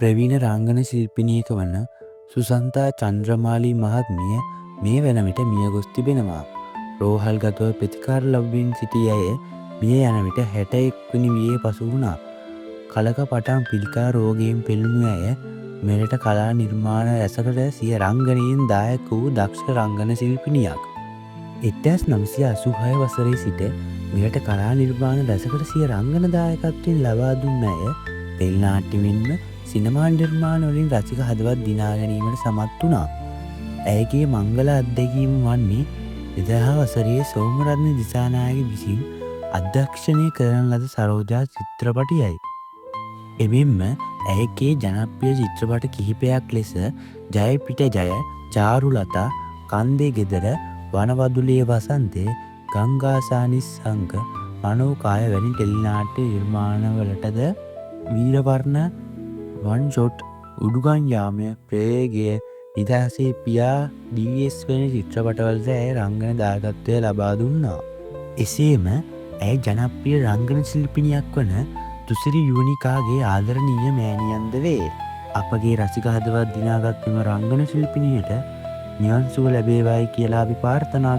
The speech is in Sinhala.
ප්‍රවීණ රංගන ශිල්පිනියක වන සුසන්තා චන්ද්‍රමාලී මහත්මිය මේ වන විට මියගොස් තිබෙනවා. රෝහල්ගතව ප්‍රතිකාර ලබමින් සිටි ඇය මිය යන විට 61 වෙනි වියේ පසු වුණා. කලක පටන් පිළිකා රෝගයෙන් පෙළුණු ඇය මෙරට කලා නිර්මාණ රැසකට සිය රංගනයෙන් දායක වූ දක්ෂ රංගන ශිල්පිනියක්. 1986 වසරේ සිට මෙරට කලා නිර්මාණ රැසකට සිය රංගන දායකත්වයෙන් ලබා දුන්න ඇය තෙල් නාට්‍ය මෙන්ම සිනමා නිර්මාණ වලින් රසික හදවත් දිනා ගැනීමට සමත් වුණා. ඇයගේ මංගල අත්දැකීම වන්නේ 2000 වසරේ සෝමරත්න දිසානායක විසින් අධ්‍යක්ෂණය කරන ලද සරෝජා චිත්‍රපටයයි. එමෙන්ම ඇයගේ ජනප්‍රිය චිත්‍රපට කිහිපයක් ලෙස ජය පිට ජය, චාරුලතා, කන්දේ ගෙදර, වනවදුලේ වසන්තේ, ගංගාසානිස්සංක, මනෝකාය වැනි ටෙලිනාට්‍ය නිර්මාණවලටද වීරවර්ණ, වන් ෂොට්, උඩුගම් යාමය, ප්‍රේගය, නිදහසේ පියා, ඩීඑස් වැනි චිත්‍රපටවලද ඇය රංගන දායකත්වය ලබා දුන්නා. එසේම ඇය ජනප්‍රිය රංගන ශිල්පිනියක් වන තුසිරි යූනිකාගේ ආදරණීය මෑණියන්ද වේ. අපගේ රසික හදවත් දිනාගත් මෙම රංගන ශිල්පිනියට නිවන් සුව ලැබේවායි කියලා අපි ප්‍රාර්ථනා